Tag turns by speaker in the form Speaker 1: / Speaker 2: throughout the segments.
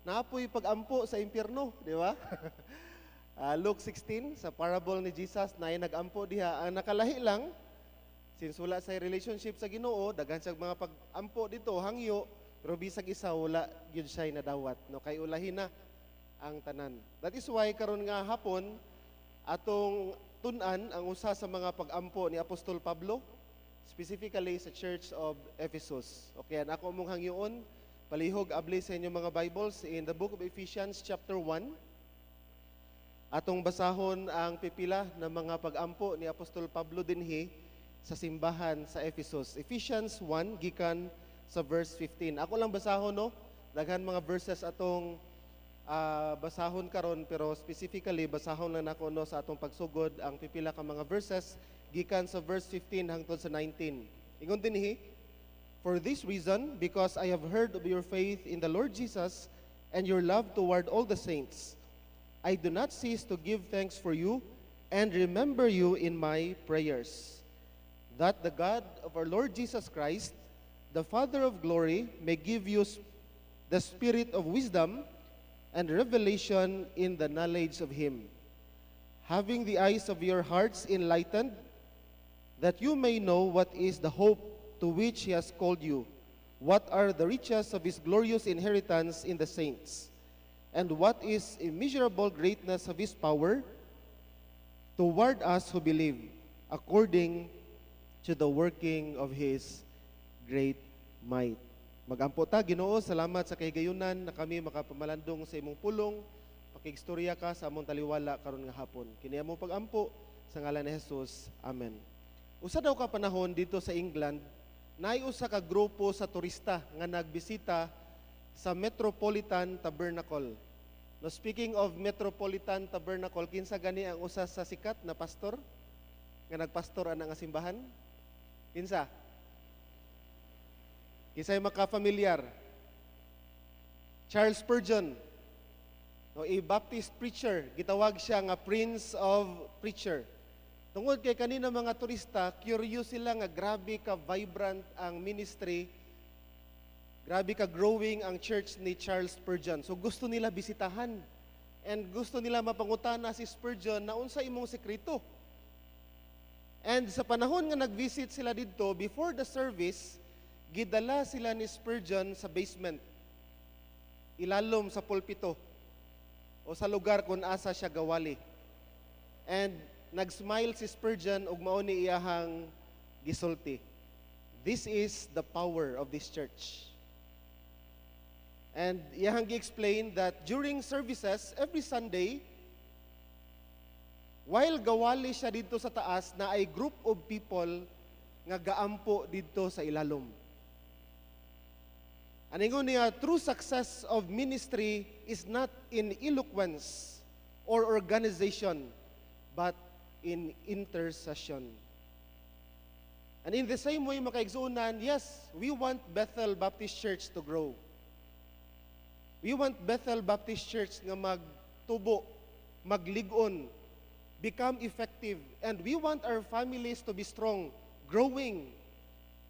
Speaker 1: naapoy pag-ampo sa impyerno, di ba? Luke 16, sa parable ni Jesus, na nag-ampo diha. Ang nakalahi lang, since wala sa relationship sa Ginoo, daghan sa mga pag-ampo dito, hangyo, pero bisag isa, wala yun siya nadawat. No? Kay ulahin na ang tanan. That is why, karon nga hapon, atong tunan ang usa sa mga pag-ampo ni Apostol Pablo, specifically sa Church of Ephesus. Okay, ako mong hangyoon, palihog abli sa inyong mga Bibles in the book of Ephesians chapter 1. Atong basahon ang pipila ng mga pag-ampo ni Apostol Pablo dinhi sa simbahan sa Ephesus. Ephesians 1, gikan sa verse 15. Ako lang basahon, no? Daghan mga verses atong basahon karon, pero specifically basahon lang ako no, sa atong pagsugod ang pipila ka mga verses gikan sa verse 15 hangtod sa 19. Ingon dinhi, "For this reason, because I have heard of your faith in the Lord Jesus and your love toward all the saints, I do not cease to give thanks for you and remember you in my prayers, that the God of our Lord Jesus Christ, the Father of glory, may give you the spirit of wisdom and revelation in the knowledge of Him, having the eyes of your hearts enlightened, that you may know what is the hope to which He has called you, what are the riches of His glorious inheritance in the saints, and what is immeasurable greatness of His power toward us who believe, according to the working of His great might." Magampo ta, Ginoo, salamat sa kahigayunan na kami makapamalandong sa imong pulong, pakigstorya ka sa among taliwala karon nga hapon. Kini among pagampo sa ngalan ni Jesus. Amen. Usa daw ka panahon dito sa England, naay usa ka grupo sa turista nga nagbisita sa Metropolitan Tabernacle. No, speaking of Metropolitan Tabernacle, kinsa gani ang usa sa sikat na pastor nga nagpastor ana nga simbahan? Kinsa? Kinsay makafamilyar? Charles Spurgeon. No, a Baptist preacher, gitawag siya nga Prince of Preacher. Tungod kay kanina mga turista, curious sila nga grabe ka vibrant ang ministry, grabe ka growing ang church ni Charles Spurgeon. So gusto nila bisitahan and gusto nila mapangutana si Spurgeon na unsa imong sekreto. And sa panahon nga nag-visit sila dito, before the service, gidala sila ni Spurgeon sa basement, ilalom sa pulpito o sa lugar kung asa siya gawali. And nag-smile si Spurgeon ug mao ni iyahang gisulti, "This is the power of this church." And iyahang gi-explain that during services, every Sunday, while gawali siya dito sa taas, na ay group of people nga gaampo dito sa ilalom. Aningon niya, true success of ministry is not in eloquence or organization, but in intercession. And in the same way, makaigsuunan, yes, we want Bethel Baptist Church to grow. We want Bethel Baptist Church nga magtubo, magligon, become effective. And we want our families to be strong, growing.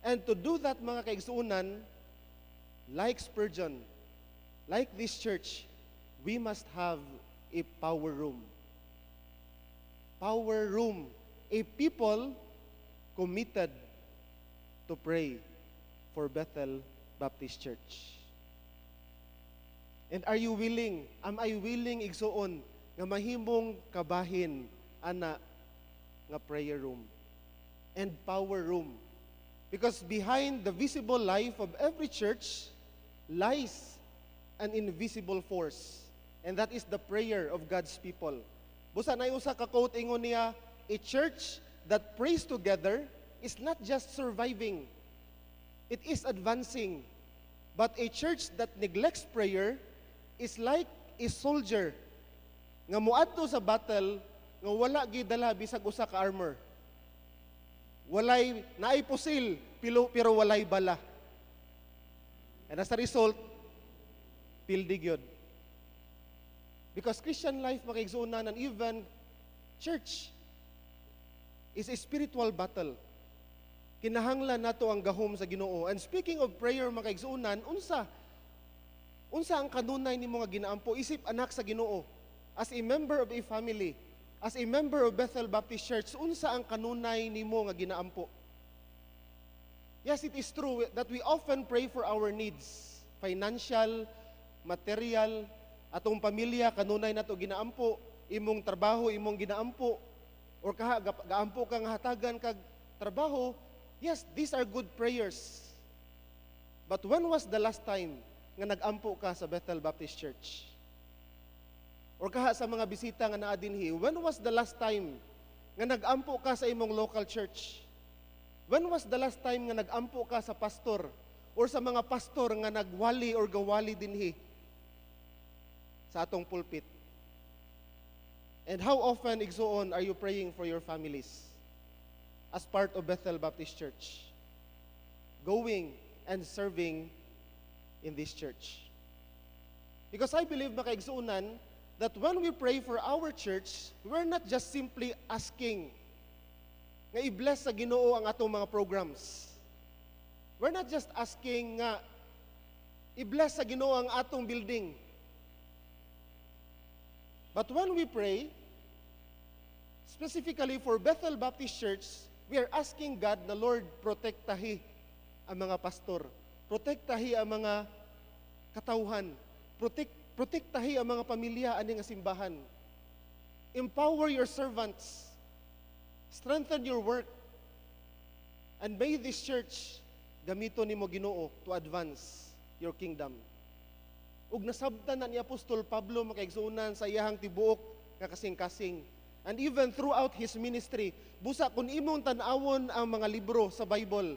Speaker 1: And to do that, mga kaigsuunan, like Spurgeon, like this church, we must have a power room. Power room. A people committed to pray for Bethel Baptist Church. And are you willing, am I willing igsuon nga mahimong kabahin ana nga prayer room and power room? Because behind the visible life of every church lies an invisible force, and that is the prayer of God's people. Busa na usa ka quote ingon niya, "A church that prays together is not just surviving, it is advancing. But a church that neglects prayer is like a soldier nga muadto sa battle nga wala gidala bisag usa ka armor. Walay naay pusil pero walay bala. And as a result, pildi gyud." Because Christian life, makaigsuunan, and even church is a spiritual battle. Kinahanglan nato ang gahom sa Ginoo. And speaking of prayer, makaigsuunan, unsa Unsa ang kanunay nimo nga ginaampo isip anak sa Ginoo? As a member of a family, as a member of Bethel Baptist Church, unsa ang kanunay nimo nga ginaampo? Yes, it is true that we often pray for our needs, financial, material, atong pamilya, kanunay nato ginaampo, imong trabaho, imong ginaampo, or gaampo kang hatagan kag trabaho. Yes, these are good prayers. But when was the last time nga nag-ampo ka sa Bethel Baptist Church? Or kaha sa mga bisita nga naa dinhi, when was the last time nga nag-ampo ka sa imong local church? When was the last time nga nag-ampo ka sa pastor or sa mga pastor nga nagwali or gawali dinhi sa atong pulpit? And how often, igsoon, are you praying for your families as part of Bethel Baptist Church? Going and serving in this church. Because I believe, makaigsuunan, that when we pray for our church, we're not just simply asking nga i-bless sa Ginoo ang atong mga programs. We're not just asking nga i-bless sa Ginoo ang atong building. But when we pray, specifically for Bethel Baptist Church, we are asking God na, Lord, protektahi ang mga pastor, protektahi ang mga katauhan, protektahi ang mga pamilya ani nga simbahan. Empower your servants, strengthen your work, and may this church gamito nimo Ginoo to advance your kingdom. Ug nasabtan na ni Apostol Pablo makaigsuunan sa iyahang tibuok nga kasing-kasing. And even throughout his ministry, busa kung imong tan-awon ang mga libro sa Bible,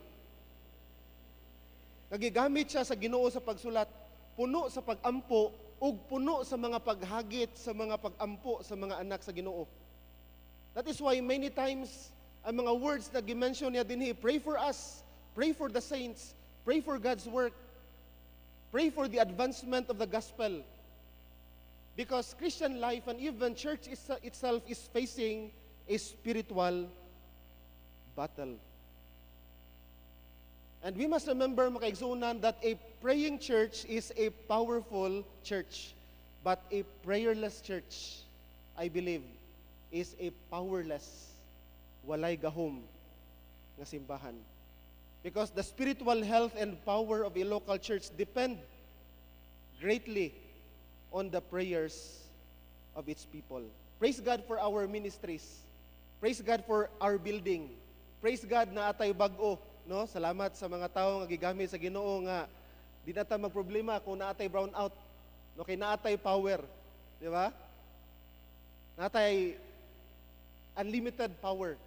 Speaker 1: nagigamit siya sa Ginoo sa pagsulat, puno sa pag-ampo ug puno sa mga paghagit sa mga pag-ampo sa mga anak sa Ginoo. That is why many times ang mga words na gimension niya dinhi, pray for us, pray for the saints, pray for God's work, pray for the advancement of the gospel. Because Christian life and even church itself is facing a spiritual battle. And we must remember, makaigsuunan, that a praying church is a powerful church. But a prayerless church, I believe, is a powerless, walay gahom nga simbahan. Because the spiritual health and power of a local church depend greatly on the prayers of its people. Praise God for our ministries. Praise God for our building. Praise God na atay bag-o, no? Salamat sa mga tao nga gigamit sa Ginoo nga di na ta magproblema kung naatay brown out, no, kay naatay power, di ba? Naatay unlimited power.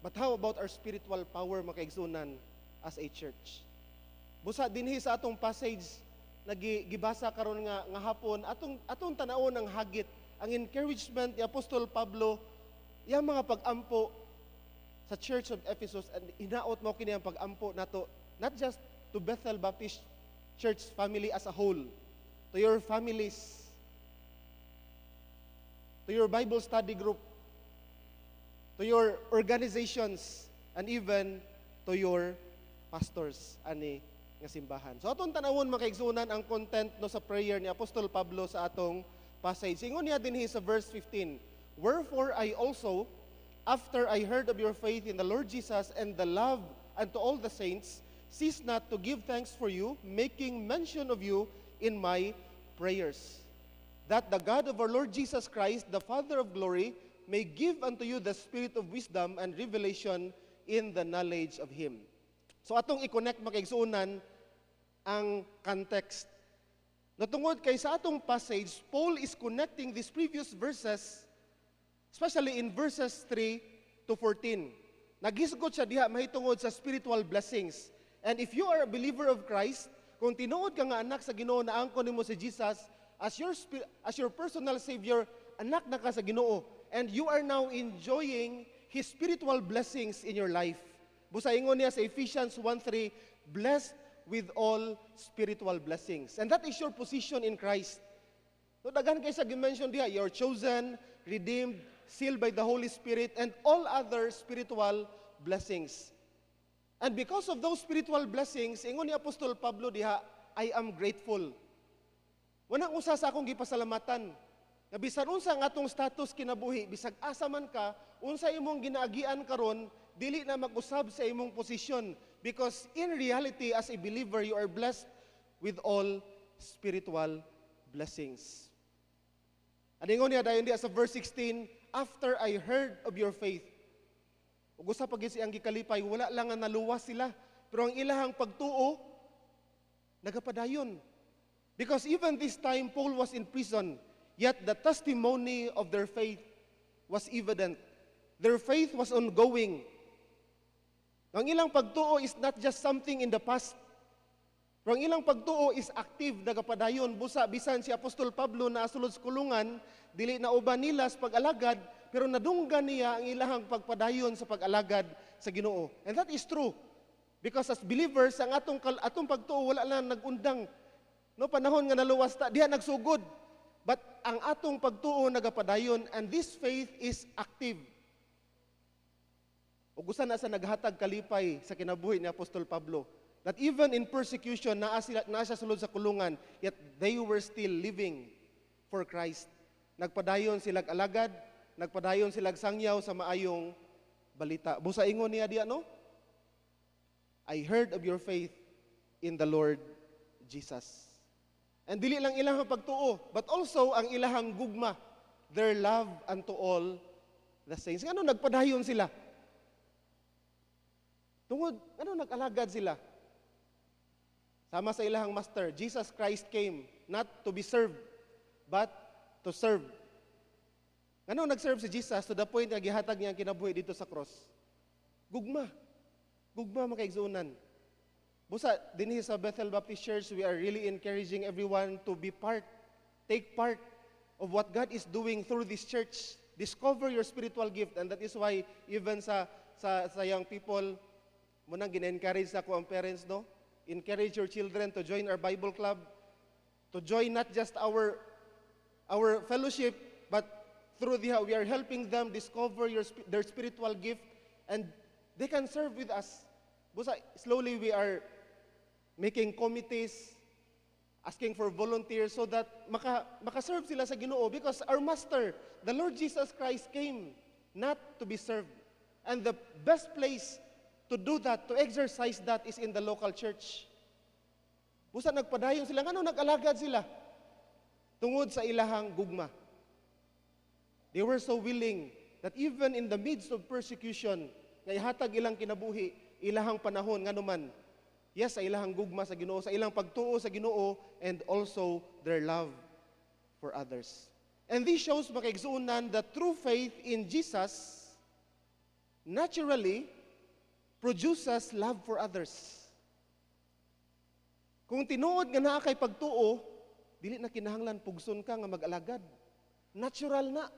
Speaker 1: But how about our spiritual power, makaigsunan, as a church? Busa dinhi sa atong passage nagibasa karon nga hapon, atong tanawon ang hagit, ang encouragement ni Apostol Pablo, yang mga pag-ampo sa Church of Ephesus, and hinaot mo kini ang pag-ampo nato, not just to Bethel Baptist Church family as a whole, to your families, to your Bible study group, to your organizations, and even to your pastors ani nga simbahan. So atong tanawon makaigsunan ang content no sa prayer ni Apostol Pablo sa atong passage. Ingon niya dinhi sa verse 15, "Wherefore I also, after I heard of your faith in the Lord Jesus and the love unto all the saints, cease not to give thanks for you, making mention of you in my prayers, that the God of our Lord Jesus Christ, the Father of glory, may give unto you the spirit of wisdom and revelation in the knowledge of Him." So atong i-connect makaigsuunan ang context. Natungod kay sa atong passage, Paul is connecting these previous verses, especially in verses 3 to 14. Naghisgot siya diha mahitungod sa spiritual blessings. And if you are a believer of Christ, kung tinuod ka nga anak sa Ginoo, na angkon nimo si Jesus as your personal Savior, anak na ka sa Ginoo, and you are now enjoying His spiritual blessings in your life. Busa ingon niya sa Ephesians 1:3, blessed with all spiritual blessings. And that is your position in Christ. No, daghan kay sa gimension diha, you're chosen, redeemed, sealed by the Holy Spirit, and all other spiritual blessings. And because of those spiritual blessings, ingon ni Apostol Pablo diha, I am grateful. Wanang usa sa akong gipasalamatan nga bisan unsa ang atong status kinabuhi, bisag asa man ka, unsa imong ginaagian karon, dili na mag-usab sa imong posisyon, because in reality as a believer you are blessed with all spiritual blessings. Aningon niya dayon diya sa verse 16, after I heard of your faith. Ug usa pa gyud siyang gikalipay, wala lang nga naluwas sila, pero ang ilahang pagtuo nagapadayon. Because even this time Paul was in prison, yet the testimony of their faith was evident. Their faith was ongoing. Ang ilang pagtuo is not just something in the past. Pero ang ilang pagtuo is active, nagapadayon. Busa, bisan si Apostol Pablo na asulod sa kulungan, dili na uban nila sa pag-alagad, pero nadunggan niya ang ilahang pagpadayon sa pag-alagad sa Ginoo. And that is true. Because as believers, ang atong pagtuo wala lang nagundang. No, panahon nga naluwas ta, diha nagsugod. But ang atong pagtuo nagapadayon, and this faith is active. Ug usa na sa naghatag kalipay sa kinabuhi ni Apostol Pablo, that even in persecution, naa siya sulod sa kulungan, yet they were still living for Christ. Nagpadayon silag alagad, nagpadayon silag sangyaw sa maayong balita. Busa ingon niya diya, no? I heard of your faith in the Lord Jesus. And dili lang ilahang pagtuo, but also ang ilahang gugma, their love unto all the saints. Ano nagpadayon sila? Tungod, ano nag-alagad sila? Sama sa ilahang master, Jesus Christ came not to be served, but to serve. Ano nag-serve si Jesus to the point na gihatag niya ang kinabuhi dito sa cross? Gugma. Gugma mga kaigsuunan. Busa, dinhi sa Bethel Baptist Church, we are really encouraging everyone to be take part of what God is doing through this church. Discover your spiritual gift, and that is why even sa young people, munang gina-encourage ako ang parents, no? Encourage your children to join our Bible club, to join not just our fellowship, but through we are helping them discover their spiritual gift, and they can serve with us. Busa, slowly we are making committees, asking for volunteers so that makaserve sila sa Ginoo, because our Master, the Lord Jesus Christ, came not to be served. And the best place to do that, to exercise that, is in the local church. Busa nagpadayon sila, ano nag-alagad sila? Tungod sa ilahang gugma. They were so willing that even in the midst of persecution, nga ihatag ilang kinabuhi, ilahang panahon, nga naman, yes, sa ilahang gugma sa Ginoo, sa ilang pagtuo sa Ginoo, and also their love for others. And this shows makaigsuunan that true faith in Jesus naturally produces love for others. Kung tinuod nga naa kay pagtuo, dili na kinahanglan pugson ka nga mag-alagad. Natural na.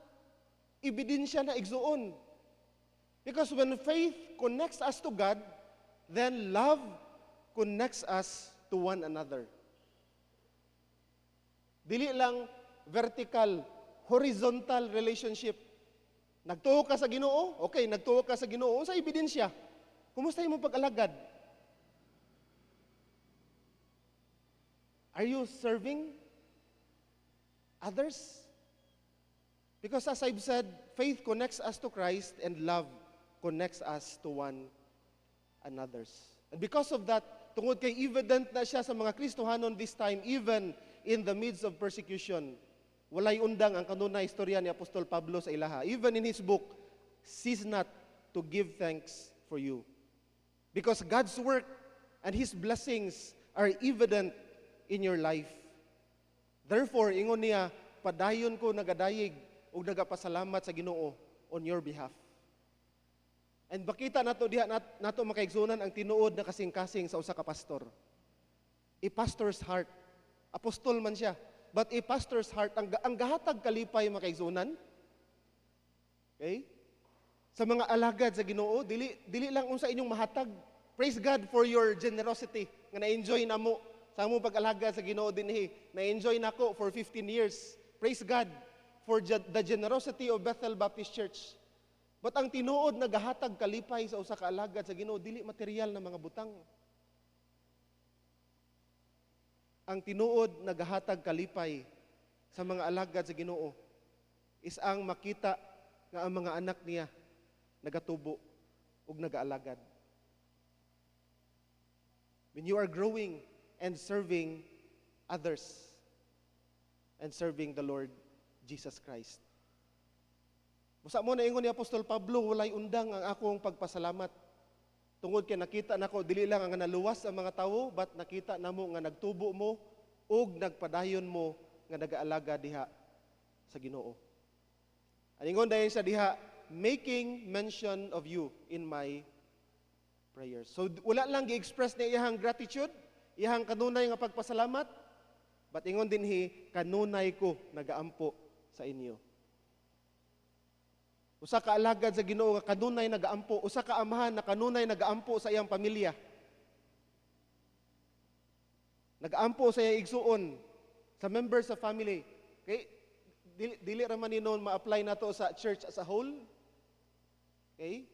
Speaker 1: Ebidensya na igsuon. Because when faith connects us to God, then love connects us to one another. Dili lang vertical, horizontal relationship. Nagtuo ka sa Ginoo? Okay, nagtuo ka sa Ginoo. Unsa ebidensya? Kumusta imong pag-alagad? Are you serving others? Because as I've said, faith connects us to Christ and love connects us to one another. And because of that, tungod kay evident na siya sa mga Kristohanon this time, even in the midst of persecution, walay undang ang kanunay istorya ni Apostol Pablo sa ilaha. Even in his book, cease not to give thanks for you. Because God's work and His blessings are evident in your life. Therefore, ingon niya, padayon ko nagadayig o nagapasalamat sa Ginoo on your behalf. And bakita nato diha nato makaigsunan ang tinuod na kasing-kasing sa usa ka pastor. A pastor's heart. Apostol man siya, but a pastor's heart, ang gahatag kalipay makaigsunan. Okay? Sa mga alagad sa Ginoo, dili lang unsa inyong mahatag. Praise God for your generosity nga na-enjoy namo sa among pag-alagad sa Ginoo dinhi. Na-enjoy nako for 15 years. Praise God for the generosity of Bethel Baptist Church. But ang tinuod na gahatag kalipay sa usa ka alagad sa Ginoo, dili material na mga butang. ang tinuod nagahatag kalipay sa mga alagad sa Ginoo is ang makita nga ang mga anak niya nagatubo ug nagaalagad. When you are growing and serving others and serving the Lord Jesus Christ. Busa mo na ingon ni Apostol Pablo, walay undang ang akong pagpasalamat. Tungod kay nakita nako dili lang ang naluwas ang mga tawo, but nakita namo nga nagtubo mo ug nagpadayon mo nga nagaalaga diha sa Ginoo. Aningon dayon sa diha, making mention of you in my prayers. So wala lang gi-express niya iyang gratitude, iyang kanunay nga pagpasalamat, but ingon dinhi kanunay ko nagaampo sa inyo. Usa ka alagad sa Ginoo nga kanunay nagaampo, usa ka amahan na kanunay nagaampo sa iyang pamilya. Nagaampo sa iyang igsuon, sa members sa family. Okay? Dili ra man ni noon ma-apply nato sa church as a whole. Okay?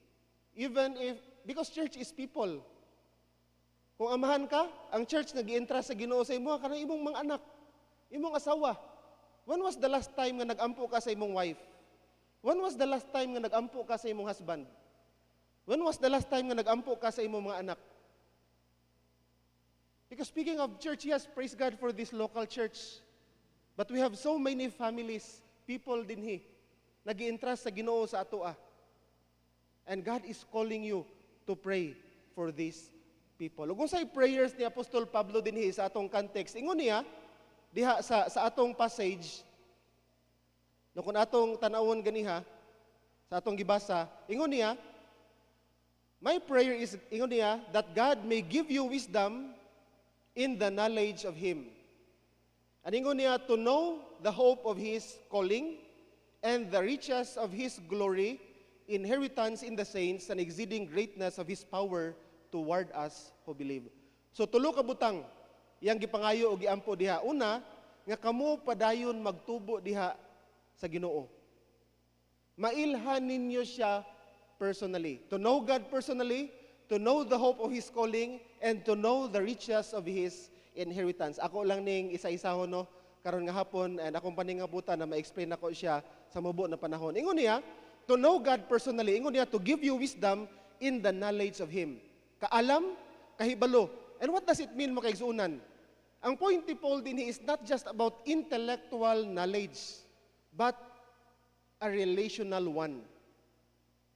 Speaker 1: Even if, because church is people. Kung amahan ka, ang church nag-i-entrust sa Ginoo sa imo, kanang imong mga anak, imong asawa. When was the last time nga nagampo ka sa imong wife? When was the last time nga nagampo ka sa imong husband? When was the last time nga nagampo ka sa imong mga anak? Because speaking of church, yes, praise God for this local church. But we have so many families, people dinhi, nag-i-entrust sa Ginoo sa atoa. And God is calling you to pray for these people. Ug unsay prayers ni Apostol Pablo dinhi sa atong context? Ingon niya diha sa atong passage, no kung atong tanawon ganiha sa atong gibasa, ingon niya, my prayer is, ingon niya, that God may give you wisdom in the knowledge of Him. And ingon niya, to know the hope of His calling and the riches of His glory, inheritance in the saints, and exceeding greatness of His power toward us who believe. So tulo ka butang yang gipangayo o giampo diha. Una, nga kamo padayon magtubo diha sa Ginoo. Mailhan ninyo siya personally. To know God personally, to know the hope of His calling, and to know the riches of His inheritance. Ako lang ning isa-isahon no, karon nga hapon, and akong paningabutan na ma-explain ako siya sa mubo na panahon. Ingon niya, to know God personally, ingon niya, to give you wisdom in the knowledge of Him. Kaalam, kahibalo. And what does it mean, mga kaigsuunan? Ang point ni Paul din is not just about intellectual knowledge, but a relational one.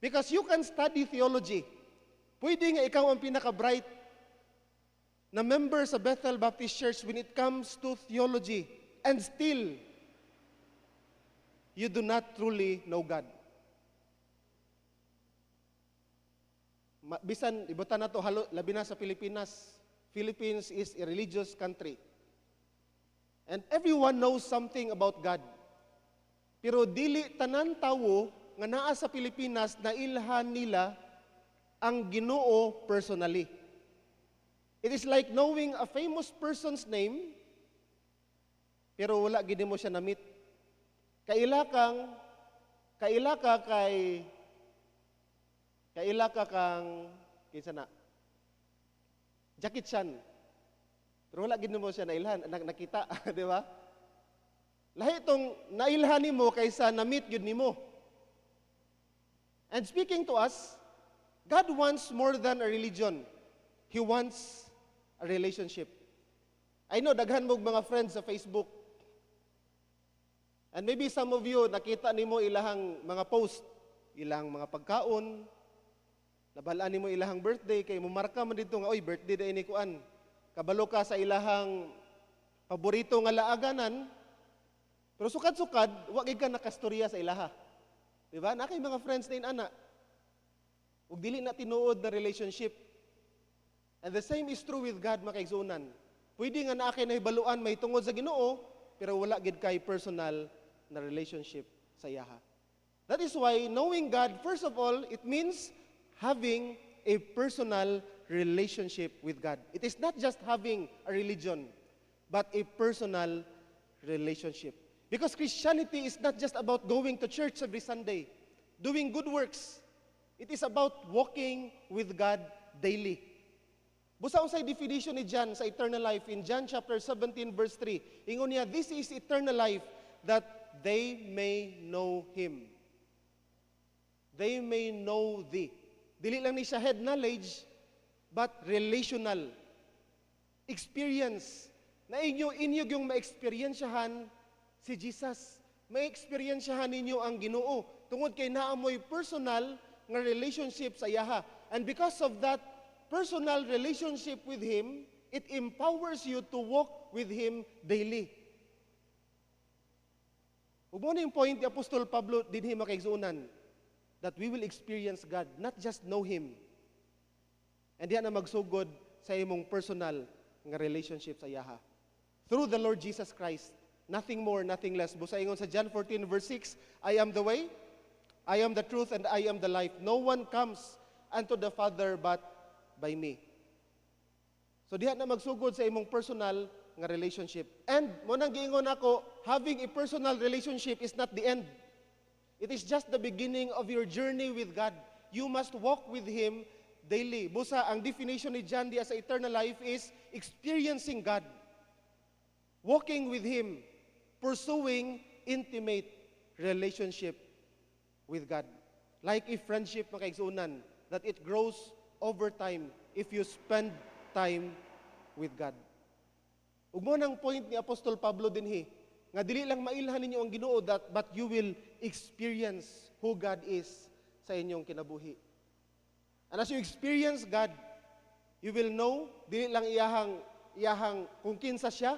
Speaker 1: Because you can study theology. Pwede nga ikaw ang pinaka-bright na member sa Bethel Baptist Church when it comes to theology, and still, you do not truly know God. Bisan, ibutan na to, labi na sa Pilipinas. Philippines is a religious country. And everyone knows something about God. Pero dili tanan tawo nga naa sa Pilipinas na ilhan nila ang Ginoo personally. It is like knowing a famous person's name, pero wala gid mo siya na-meet. Kaila ka kang kinsa na? Jackie Chan. Pero wala gid mo siya nailhan, nakita, di ba? Lahi itong nailhan nimo kaysa na-meet yun nimo. And speaking to us, God wants more than a religion. He wants a relationship. I know, daghan mo mga friends sa Facebook. And maybe some of you, nakita nimo ilahang mga post, ilang mga pagkaon, nabalaan nimo ilahang birthday, kay mumarka man dito nga, oy, birthday da ini kuan. Kabalo ka sa ilahang paborito nga laaganan, pero sukad-sukad, wag ka nakastorya sa ilaha. Diba? Na kay mga friends na inana. Ug dili na tinuod na relationship. And the same is true with God, mga kaigsunan. Pwede nga na kay nahibaluan may tungod sa Ginoo, pero wala gid kay personal na relationship sa iyaha. That is why knowing God, first of all, it means having a personal relationship with God. It is not just having a religion, but a personal relationship. Because Christianity is not just about going to church every Sunday, doing good works. It is about walking with God daily. Busa unsay definition ni John sa eternal life in John chapter 17 verse 3. Ingon niya, this is eternal life, that they may know Him. They may know Thee. Dili lang ni siya head knowledge, but relational. Experience. Na inyo yung ma-experiensyahan si Jesus. Ma-experiensyahan ninyo ang Ginoo. Tungod kay naamoy personal nga relationship sa iyaha. And because of that personal relationship with Him, it empowers you to walk with Him daily. Ug mo yung point ni Apostol Pablo dinhi makaigsuunan, that we will experience God, not just know Him. And diyan na magsugod sa imong personal nga relationship sa iyaha. Through the Lord Jesus Christ, nothing more, nothing less. Busa ingon sa John 14 verse 6, I am the way, I am the truth, and I am the life. No one comes unto the Father but by me. So diha na magsugod sa imong personal nga relationship. And mo nang giingon ako, having a personal relationship is not the end. It is just the beginning of your journey with God. You must walk with Him daily. Busa, ang definition ni John diya sa eternal life is experiencing God. Walking with Him. Pursuing intimate relationship with God. Like a friendship makaigsuunan, that it grows over time if you spend time with God. Ug mo nang point ni Apostol Pablo dinhi, nga dili lang mailhan ninyo ang Ginoo, but you will experience who God is sa inyong kinabuhi. And as you experience God, you will know, dili lang iyahang kung kinsa siya,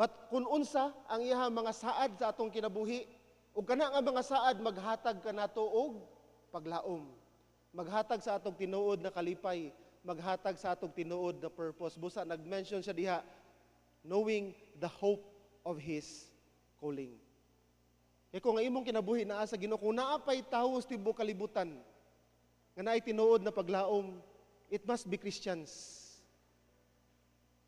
Speaker 1: but kung unsa ang iyahang mga saad sa atong kinabuhi, ug kana nga mga saad maghatag kanato og paglaom. Maghatag sa atong tinuod na kalipay, maghatag sa atong tinuod na purpose. Busa nag-mention siya diha, knowing the hope of His calling. Kaya kung nga imong kinabuhi naa sa Ginoo, kung naapay tawo sa tibuok kalibutan, nga naay tinuod na paglaom, it must be Christians.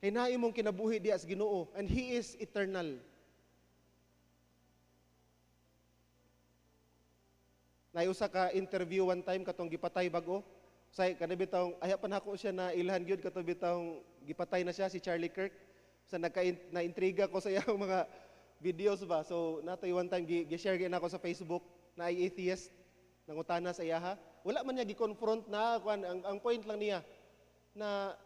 Speaker 1: Kay naa imong kinabuhi diha sa Ginoo, and He is eternal. Naiusa ka interview one time katong gipatay bag-o. Say kanabitong aya pa nako siya na ilhan gyud katong bitong gipatay na siya si Charlie Kirk. Sa na-intriga ko sa iyang mga videos ba. So natoy one time gi-share gyud nako sa Facebook na ay atheist nangutana sa iyaha. Wala man niya gi-confront na ang point lang niya na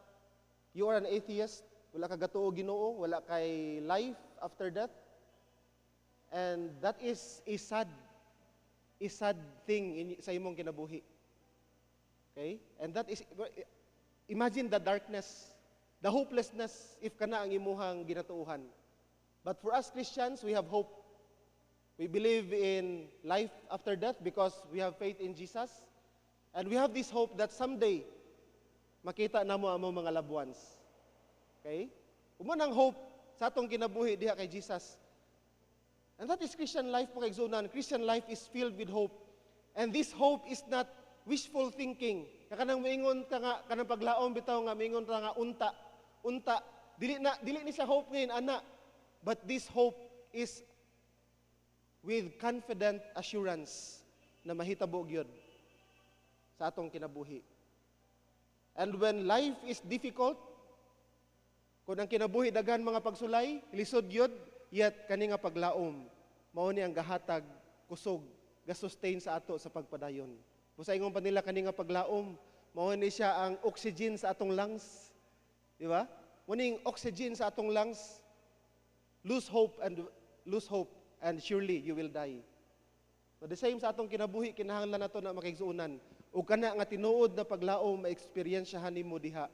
Speaker 1: you are an atheist, wala ka gatuo Ginoo, wala kay life after death. And that is a sad thing sa imong kinabuhi. Okay? And that is, imagine the darkness, the hopelessness if kana ang imuhang ginatuuhan. But for us Christians, we have hope. We believe in life after death because we have faith in Jesus. And we have this hope that someday, makita namo ang mga loved ones. Okay? Uman ang hope sa atong kinabuhi diha kay Jesus. And that is Christian life po kaigsunan. Christian life is filled with hope. And this hope is not wishful thinking. Kanang moingon ka nga kanang paglaom bitaw nga moingon ra nga unta. Dili ni sa hope ngayon ana. But this hope is with confident assurance na mahitabo gyud sa atong kinabuhi. And when life is difficult, kung ang kinabuhi daghan mga pagsulay, lisod gyud, yet kani nga paglaom mao ni ang gahatag kusog ga-sustain sa ato sa pagpadayon. Busa ingon pa nila kani nga paglaom mao ni siya ang oxygen sa atong lungs. Di ba? Muning oxygen sa atong lungs, lose hope and surely you will die. So the same sa atong kinabuhi kinahanglan nato na makaigsuunan ug kana nga tinuod na paglaom ma-experiensyahan nimo diha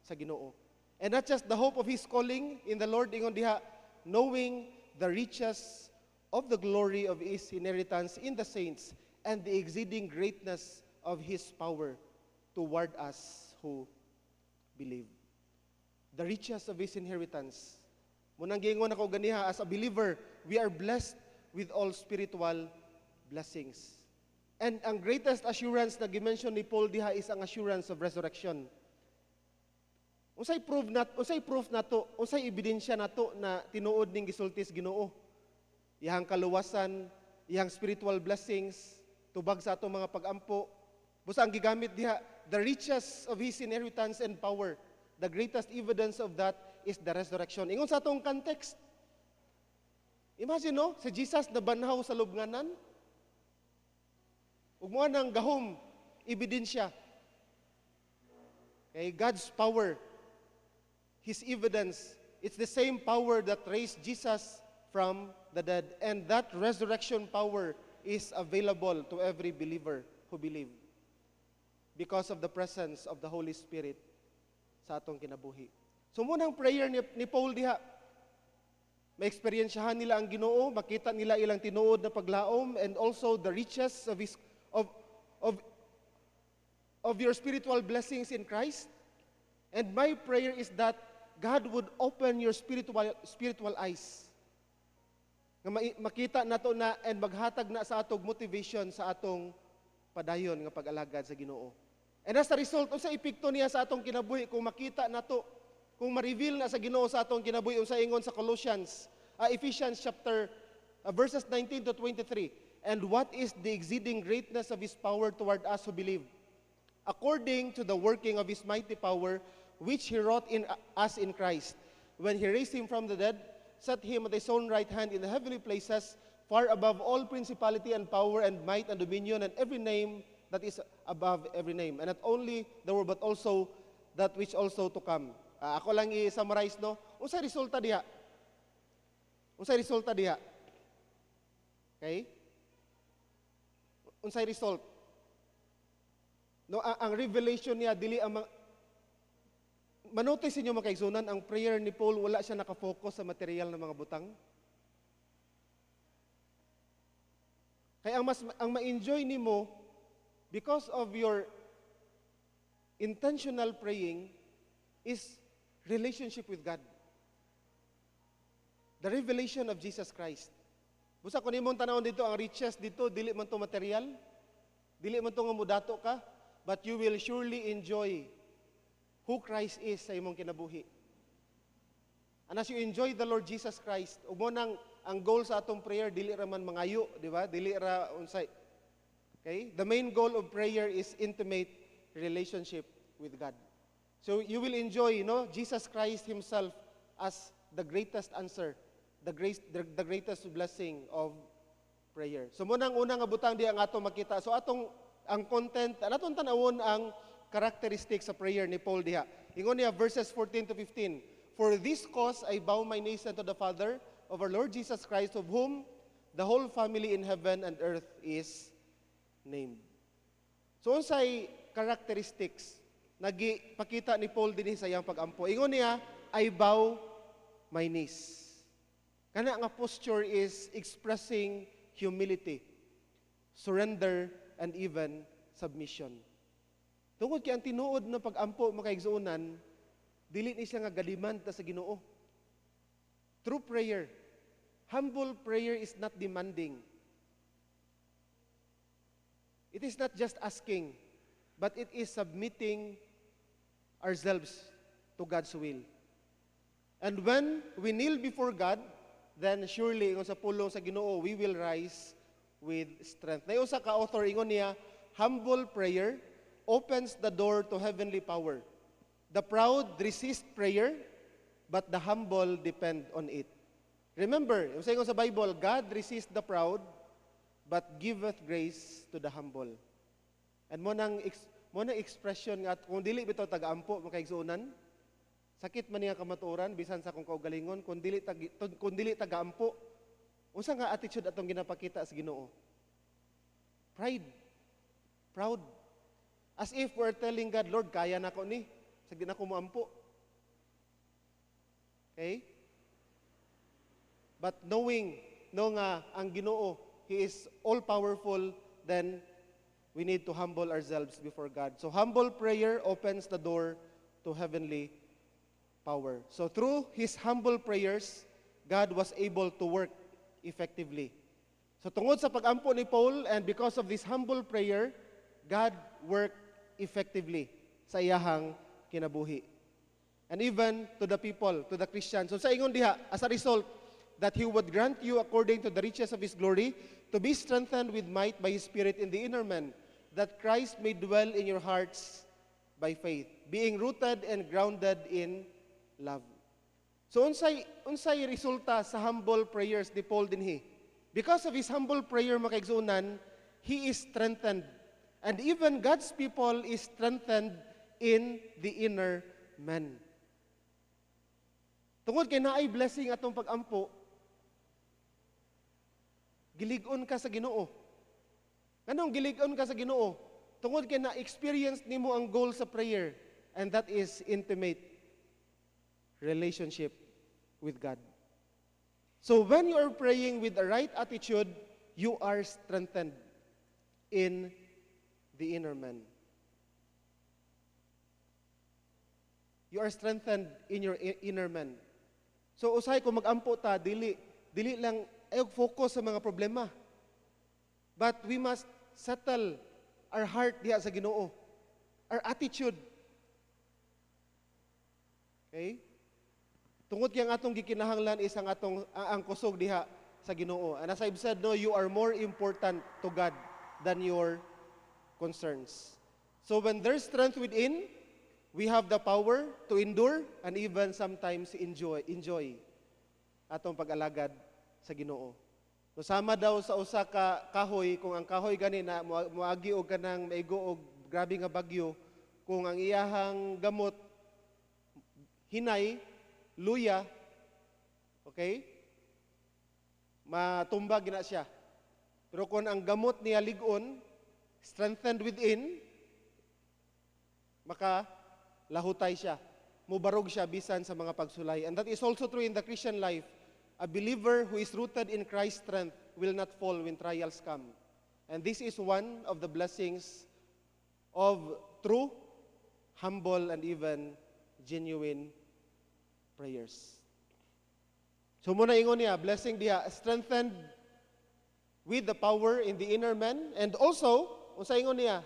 Speaker 1: sa Ginoo. And not just the hope of His calling in the Lord, ingon diha, knowing the riches of the glory of His inheritance in the saints and the exceeding greatness of His power toward us who believe. The riches of His inheritance. Munang giingon ako ganiha, as a believer, we are blessed with all spiritual blessings. And ang greatest assurance na gimension ni Paul diha is ang assurance of resurrection. Unsay proof nato, unsay ebidensya nato na tinuod ning gisultis Ginoo. Iyang kaluwasan, iyang spiritual blessings, tubag sa atong mga pag-ampo. Busa ang gigamit diha, the riches of His inheritance and power. the greatest evidence of that is the resurrection. Ingon sa atong context, imagine no, si Jesus nabanhaw sa lubnganan, ug mo nang gahom, ebidensya. Okay, God's power, His evidence, it's the same power that raised Jesus from the dead. And that resurrection power is available to every believer who believe because of the presence of the Holy Spirit sa atong kinabuhi. So munang prayer ni Paul diha, ma-experiensyahan nila ang Ginoo, makita nila ilang tinuod na paglaom, and also the riches of his of your spiritual blessings in Christ. And my prayer is that God would open your spiritual eyes. Nga makita nato na and maghatag na sa atong motivation sa atong padayon nga pag-alagad sa Ginoo. And as a result, unsa epekto niya sa atong kinabuhi kung makita nato, kung ma-reveal na sa Ginoo sa atong kinabuhi, unsa ingon sa Ephesians chapter verses 19 to 23. And what is the exceeding greatness of His power toward us who believe? According to the working of His mighty power, which He wrought in us in Christ, when He raised Him from the dead, set Him at His own right hand in the heavenly places, far above all principality and power and might and dominion and every name that is above every name. And not only the word, but also that which also to come. Ako lang i-summarize, no? Unsay resulta diha? Unsay resulta diha? Okay? Unsay result? No, ang revelation niya, dili ang manotice ninyo mga kaigsunan, ang prayer ni Paul, wala siya nakafocus sa material ng mga butang. Kaya ang ma-enjoy nimo, because of your intentional praying, is relationship with God. The revelation of Jesus Christ. Busa kung imong tanawon dito, ang riches dito, dili man to material, dili man to nga mudato ka, but you will surely enjoy who Christ is sa imong kinabuhi. And as you enjoy the Lord Jesus Christ, umo nang ang goal sa atong prayer, dili ra man mangayo, di ba? Dili ra unsay. Okay? The main goal of prayer is intimate relationship with God. So you will enjoy, Jesus Christ Himself as the greatest answer, the greatest blessing of prayer. So munang unang abutang di ang atong makita. So ang content, atong tanawon ang characteristics sa prayer ni Paul diha. Ingon niya verses 14 to 15. For this cause I bow my knees unto the Father of our Lord Jesus Christ, of whom the whole family in heaven and earth is named. So unsay characteristics nagipakita ni Paul dinhi sa iyang pag-ampo? Ingon niya, I bow my knees. Kana nga posture is expressing humility, surrender, and even submission. Tungod kay ang tinuod na pag-ampo makaigsuunan, dili ni siya nga galiman ta sa Ginoo. True prayer, humble prayer is not demanding. It is not just asking, but it is submitting ourselves to God's will. And when we kneel before God, then surely kung sa pulong sa Ginoo, we will rise with strength. Na usa ka author ingon niya, humble prayer opens the door to heavenly power. The proud resist prayer, but the humble depend on it. Remember, yung sa ingon sa Bible, God resists the proud, but giveth grace to the humble. And mo nang expression nga, kung dili bitaw taga-ampo, makaigsuunan, sakit man niya kamatuoran, bisan sa kung kaugalingon, kung dili taga-ampo, unsa nga attitude atong ginapakita sa Ginoo? Pride. Proud. As if we're telling God, Lord, kaya na ko ni, sagdi na ko moampo. Okay? But knowing, nga ang Ginoo, He is all-powerful, then we need to humble ourselves before God. So humble prayer opens the door to heavenly power. So through His humble prayers, God was able to work effectively. So tungod sa pag-ampo ni Paul, and because of this humble prayer, God worked effectively sa iyahang kinabuhi. And even to the people, to the Christians. So sa ingon diha, as a result, that He would grant you according to the riches of His glory, to be strengthened with might by His Spirit in the inner man, that Christ may dwell in your hearts by faith, being rooted and grounded in love. So unsay resulta sa humble prayers ni Paul dinhi? Because of his humble prayer mga kaigsunan, he is strengthened. And even God's people is strengthened in the inner man. Tungod kay naay blessing atong pag-ampo, gilig-on ka sa Ginoo. Anong gilig-on ka sa Ginoo? Tungod kay na-experience nimo ang goal sa prayer, and that is intimate relationship with God. So when you are praying with the right attitude, you are strengthened in the inner man. You are strengthened in your inner man. So usahay kung mag-ampo ta, dili lang ayog focus sa mga problema. But we must settle our heart diha sa Ginoo. Our attitude. Okay? Tungod kay ang atong gikinahanglan is ang kusog diha sa Ginoo. And as I've said, no, you are more important to God than your concerns. So when there's strength within, we have the power to endure and even sometimes enjoy atong pag-alagad sa Ginoo. So sama daw sa usa ka kahoy, kung ang kahoy gani na moagi og kanang maigo og grabe nga bagyo, kung ang iyahang gamot hinay, luya, okay? Matumba gina siya. Pero kung ang gamot niya ligon, strengthened within, maka lahutay siya. Mubarog siya bisan sa mga pagsulay. And that is also true in the Christian life. A believer who is rooted in Christ's strength will not fall when trials come. And this is one of the blessings of true, humble, and even genuine prayers. So muna ingon niya, blessing diha, strengthened with the power in the inner man. And also, unsa ingon niya,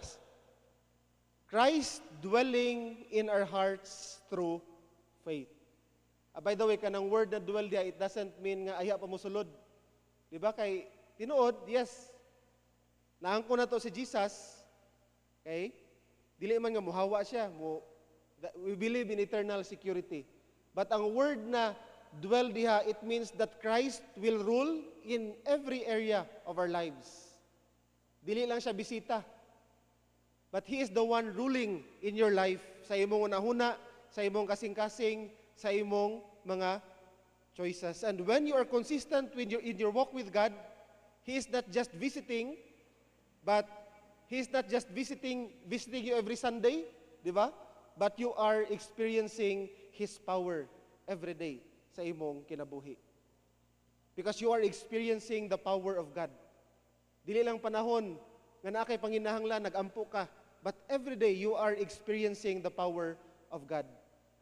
Speaker 1: Christ dwelling in our hearts through faith. By the way, kanang word na dwell diya, it doesn't mean nga ayha pa mo sulod. Di ba? Kay tinuod, yes. Naangko na to si Jesus. Okay? Dili man nga muhawa siya. We believe in eternal security. But ang word na dwell diha, it means that Christ will rule in every area of our lives. Dili lang siya bisita. But He is the one ruling in your life. Sa imong unahuna, sa imong kasing-kasing, sa imong mga choices. And when you are consistent in your walk with God, He is not just visiting, but He is not just visiting you every Sunday, di ba? But you are experiencing His power every day sa imong kinabuhi. Because you are experiencing the power of God. Dili lang panahon nga naa kay panginahanglan nagampo ka, but every day you are experiencing the power of God.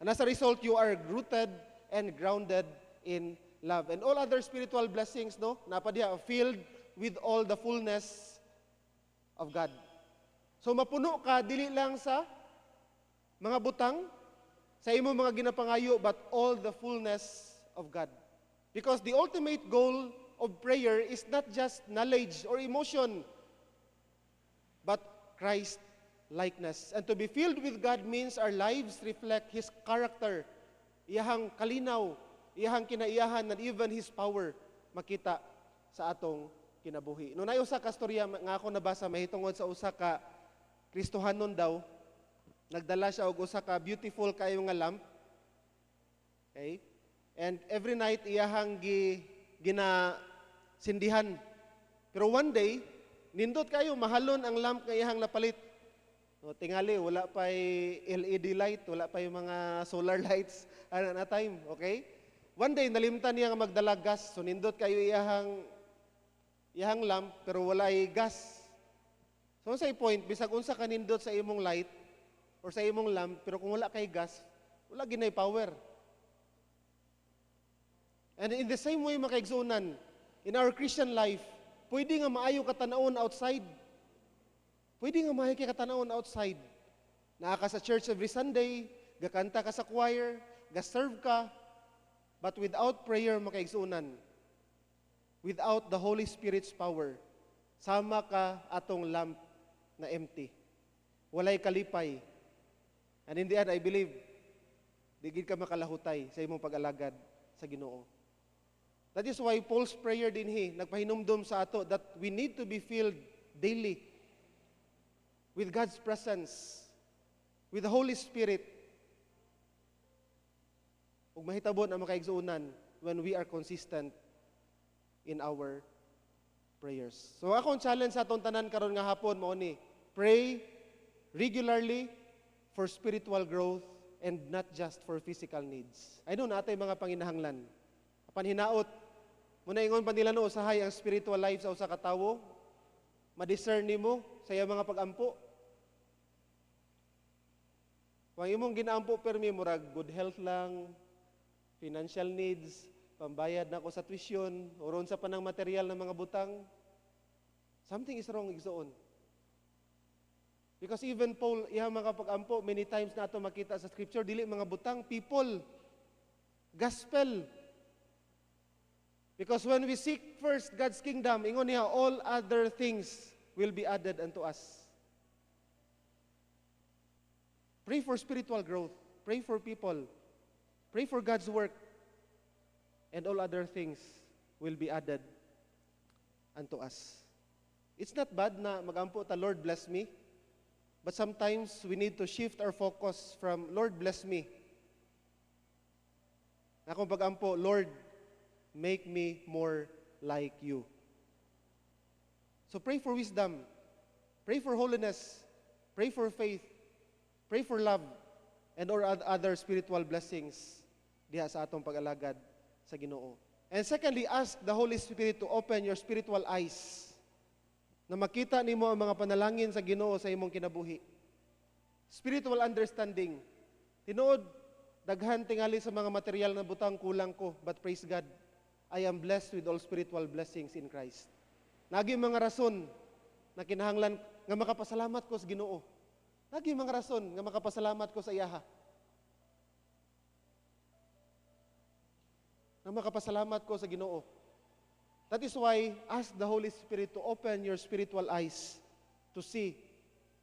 Speaker 1: And as a result, you are rooted and grounded in love. And all other spiritual blessings, no? Napadiha, filled with all the fullness of God. So mapuno ka, dili lang sa mga butang, sa imong mga ginapangayo, but all the fullness of God. Because the ultimate goal of prayer is not just knowledge or emotion, but Christ likeness. And to be filled with God means our lives reflect His character, iyahang kalinaw, iyahang kinaiyahan, and even His power makita sa atong kinabuhi. Noon ay usa ka storya nga ako nabasa mahitungod sa usa ka Kristohanon daw, nagdala siya og usa ka beautiful kayo nga lamp. Okay? And every night iyahang ginasindihan. Pero one day, nindot kayo mahalon ang lamp nga iyahang napalit. No, tingali, wala pa LED light, wala pa yung mga solar lights na time, okay? One day, nalimtan niya nga magdala gas. So, nindot kayo iyahang lamp, pero wala gas. So, sa point, bisag unsa ka nindot sa imong light or sa imong lamp, pero kung wala kay gas, wala ginay power. And in the same way, mga kaigsunan, in our Christian life, pwede nga maayo katanawon outside. Pwede nga maayo kay katanawon outside. Naa ka sa church every Sunday, gakanta ka sa choir, ga-serve ka, but without prayer, mga kaigsunan, without the Holy Spirit's power, sama ka atong lamp na empty. Walay kalipay. And in the end, I believe, di gid ka makalahutay sa imong pag-alagad sa Ginoo. That is why Paul's prayer dinhi nagpahinumdom sa ato that we need to be filled daily with God's presence, with the Holy Spirit. Ug mahitabon ang makaigsuunan when we are consistent in our prayers. So akong challenge sa atong tanan karon nga hapon mao ni, pray regularly for spiritual growth and not just for physical needs. I know natay mga panginahanglan. Apan hinaot, muna ingon pa nila no, usahay ang spiritual life sa usa ka tawo, ma-discern nimo sa iyang mga pag-ampo. Kung imong ginaampo permi, murag good health lang, financial needs, pambayad na ako sa tuition, oron sa panang material ng mga butang, something is wrong igsoon. Because even Paul, iyang mga pag-ampo, many times na ito makita sa scripture, dili mga butang, people, gospel. Because when we seek first God's kingdom, ingon niya, all other things will be added unto us. Pray for spiritual growth. Pray for people. Pray for God's work. And all other things will be added unto us. It's not bad na mag-ampo ta, Lord bless me. But sometimes we need to shift our focus from, Lord bless me. Akong pag-ampo, Lord, make me more like you. So pray for wisdom. Pray for holiness. Pray for faith. Pray for love. And or other spiritual blessings diha sa atong pag-alagad sa Ginoo. And secondly, ask the Holy Spirit to open your spiritual eyes na makita nimo ang mga panalangin sa Ginoo sa imong kinabuhi. Spiritual understanding. Tinuod, daghan tingali sa mga material na butang kulang ko, but praise God, I am blessed with all spiritual blessings in Christ. Nagi mga rason na kinahanglan nga makapasalamat ko sa Ginoo. Nagi mga rason nga makapasalamat ko sa iyaha. Na makapasalamat ko sa Ginoo. That is why, ask the Holy Spirit to open your spiritual eyes to see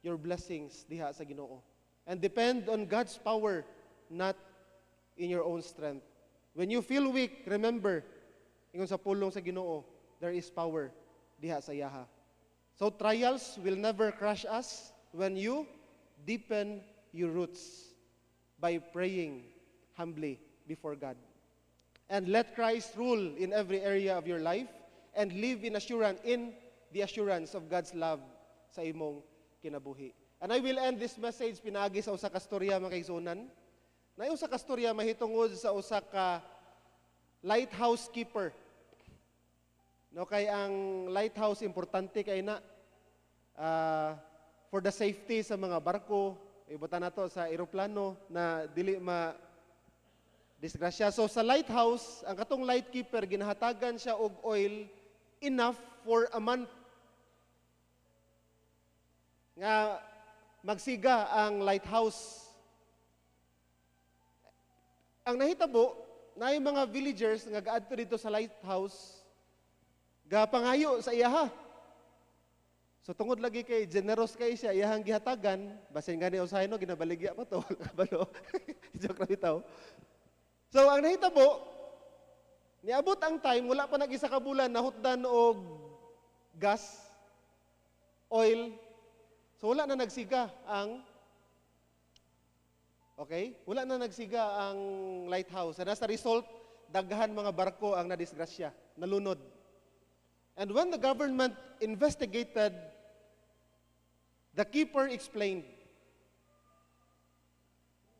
Speaker 1: your blessings diha sa Ginoo. And depend on God's power, not in your own strength. When you feel weak, remember, ingon sa pulong sa Ginoo, there is power diha sa iyaha. So trials will never crush us when you deepen your roots by praying humbly before God. And let Christ rule in every area of your life and live in the assurance of God's love sa imong kinabuhi. And I will end this message pinaagi sa usa ka storya mga kaigsunan. Na usa ka storya mahitungod sa usa ka lighthouse keeper. No, kay ang lighthouse importante kay na for the safety sa mga barko, ibutan nato sa eroplano na dili disgrasya. So sa lighthouse, ang katong lightkeeper ginahatagan siya og oil enough for a month. Nga magsiga ang lighthouse. Ang nahitabo, na yung mga villagers nga gaadto dito sa lighthouse, gapangayo sa iyaha. So tungod lagi kay generous kay siya, iyahang gihatagan, basin gani usahay no, ginabaligya pa to, kabalo. Joke lang bitaw. So ang nahitabo, niabot ang time, wala pa nag-isa ka bulan, nahutdan og gas, oil. So wala na nagsiga ang wala na nagsiga ang lighthouse. And as a result, daghan mga barko ang nadisgrasya, nalunod. And when the government investigated, the keeper explained.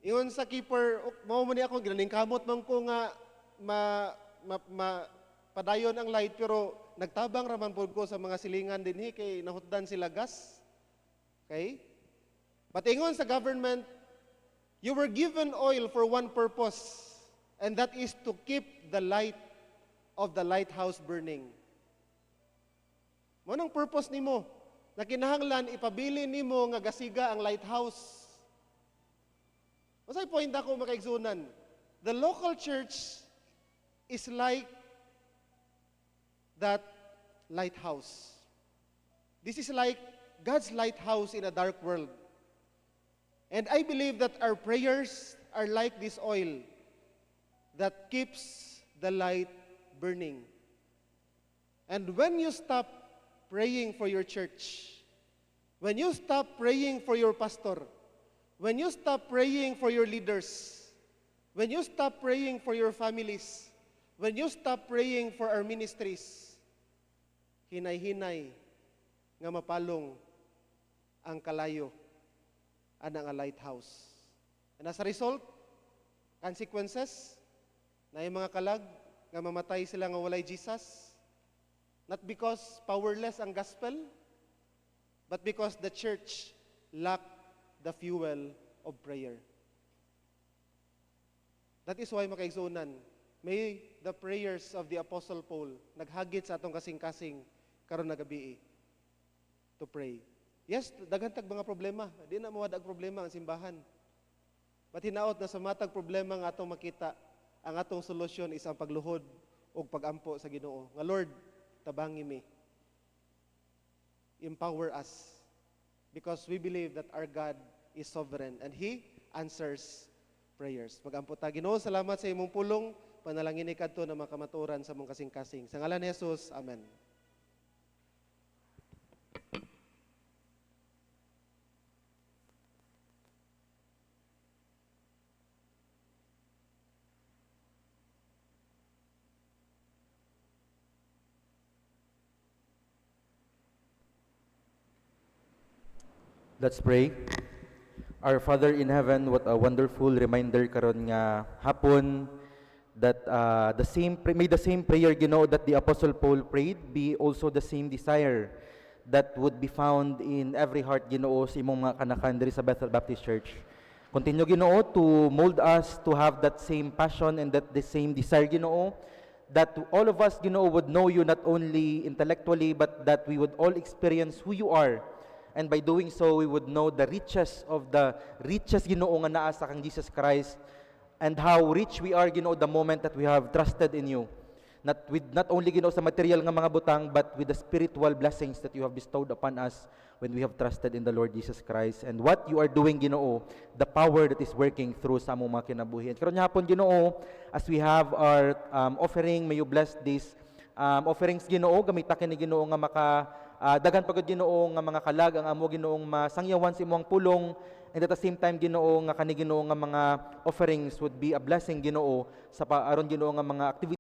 Speaker 1: Ingon sa keeper, mao man ni ako ginaningkamot man ko nga padayon ang light, pero nagtabang raman pod ko sa mga silingan dinhi kay nahutdan sila gas. Okay? But ingon sa government, you were given oil for one purpose, and that is to keep the light of the lighthouse burning. Mo nang purpose nimo, na kinahanglan ipabili nimo nga gasiga ang lighthouse. Masay point ako makaigsunan. The local church is like that lighthouse. This is like God's lighthouse in a dark world. And I believe that our prayers are like this oil that keeps the light burning. And when you stop praying for your church, when you stop praying for your pastor, when you stop praying for your leaders, when you stop praying for your families, when you stop praying for our ministries, hinay-hinay nga mapalong ang kalayo ana nga lighthouse. And as a result, consequences, na yung mga kalag nga mamatay sila nga walay Jesus, not because powerless ang gospel, but because the church lacked the fuel of prayer. That is why makaigsunan, may the prayers of the Apostle Paul naghagit sa atong kasing-kasing karon na gabi to pray. Yes, daghantag mga problema. Di na mawadag problema ang simbahan. But hinaot na sa matag problema nga atong makita, ang atong solusyon is ang pagluhod o pagampo sa Ginoo. Nga Lord, tabangi mi. Empower us. Because we believe that our God is sovereign and He answers prayers. Magampo ta. Ginoo, salamat sa imong pulong. Panalangin ni kadto na makamaturan sa mong kasing-kasing. Sa ngalan ni Jesus, amen.
Speaker 2: Let's pray. Our Father in heaven, what a wonderful reminder karon nga hapon that may the same prayer, Ginoo, that the Apostle Paul prayed be also the same desire that would be found in every heart, Ginoo, sa imong mga kanakan diri sa Bethel Baptist Church. Continue, Ginoo, to mold us to have that same passion and that the same desire, Ginoo, that all of us, Ginoo, would know you not only intellectually, but that we would all experience who you are. And by doing so, we would know the riches, Ginoo, nga naa sa kang Jesus Christ, and how rich we are, Ginoo, the moment that we have trusted in you. Not only, Ginoo, sa material nga mga butang, but with the spiritual blessings that you have bestowed upon us when we have trusted in the Lord Jesus Christ. And what you are doing, Ginoo, the power that is working through sa among mga kinabuhi. And karon hapon, Ginoo, as we have our offering, may you bless these offerings, Ginoo, gamita kini, Ginoo, nga dagan pagod, Ginoo, nga mga kalag ang amo, Ginoong masangyawan sa imong pulong, and at the same time, Ginoo, nga kani, Ginoo, nga mga offerings would be a blessing, Ginoo, sa aron, Ginoo, nga mga activities